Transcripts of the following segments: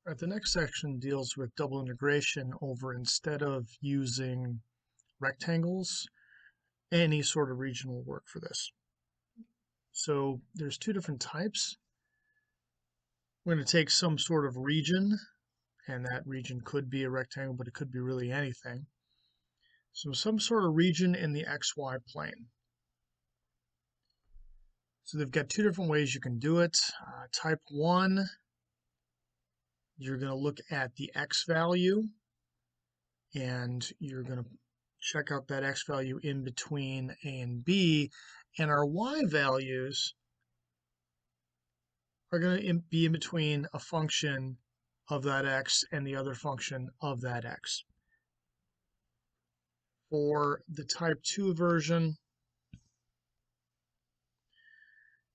All right, the next section deals with double integration over instead of using rectangles, any sort of region will work for this. So there's two different types. We're going to take some sort of region, and that region could be a rectangle, but it could be really anything. So some sort of region in the XY plane. So they've got two different ways you can do it. Type 1, you're going to look at the X value, and you're going to check out that X value in between A and B, and our Y values are going to be in between a function of that X and the other function of that X. For the type 2 version,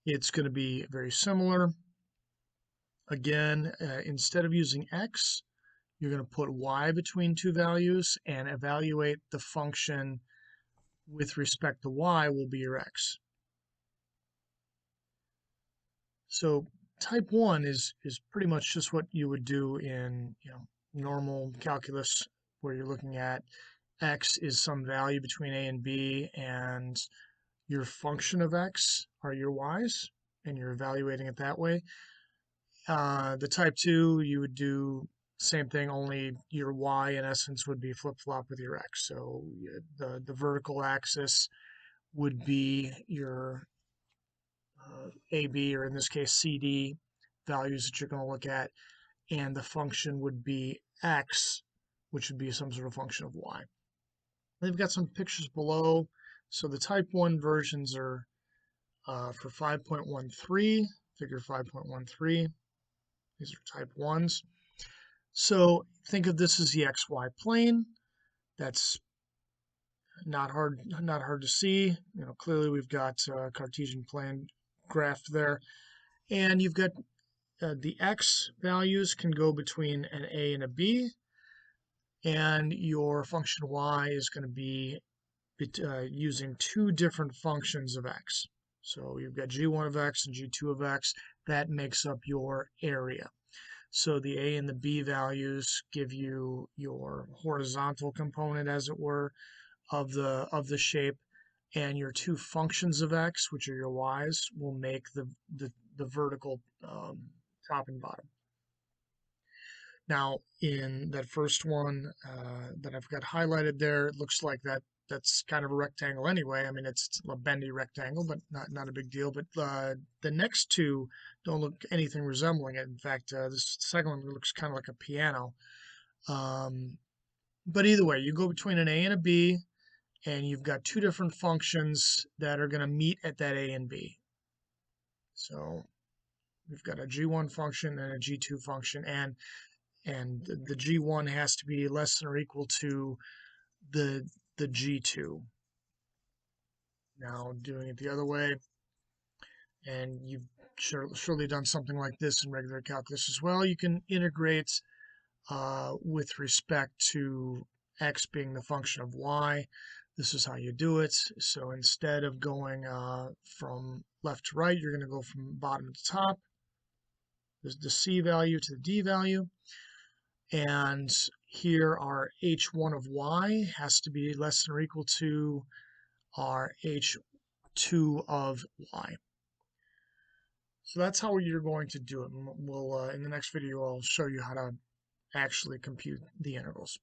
it's going to be very similar. Again, instead of using X, you're going to put Y between two values and evaluate the function with respect to Y will be your X. So type 1 is pretty much just what you would do in normal calculus, where you're looking at X is some value between A and B, and your function of X are your Y's, and you're evaluating it that way. The type 2, you would do same thing, only your Y in essence would be flip-flop with your X. So the vertical axis would be your AB, or in this case CD values that you're going to look at, and the function would be X, which would be some sort of function of Y. They've got some pictures below. So the type 1 versions are for 5.13, figure 5.13. These are type 1s. So think of this as the XY plane. That's not hard to see. Clearly we've got a Cartesian plane graphed there. And you've got the X values can go between an A and a B. And your function Y is going to be using two different functions of X. So you've got G1 of X and G2 of X. That makes up your area. So the A and the B values give you your horizontal component, as it were, of the shape, and your two functions of X, which are your Y's, will make the vertical top and bottom. Now, in that first one that I've got highlighted there, it looks like that's kind of a rectangle anyway. I mean, it's a bendy rectangle, but not a big deal. But the next two don't look anything resembling it. In fact, this second one looks kind of like a piano. But either way, you go between an A and a B, and you've got two different functions that are going to meet at that A and B. So we've got a G1 function and a G2 function, and the G1 has to be less than or equal to the G2. Now doing it the other way, and you've surely done something like this in regular calculus as well. You can integrate with respect to X being the function of Y. This is how you do it. So instead of going from left to right, you're going to go from bottom to top. There's the C value to the D value. And here our H1 of Y has to be less than or equal to our H2 of Y. So that's how you're going to do it. We'll in the next video, I'll show you how to actually compute the integrals.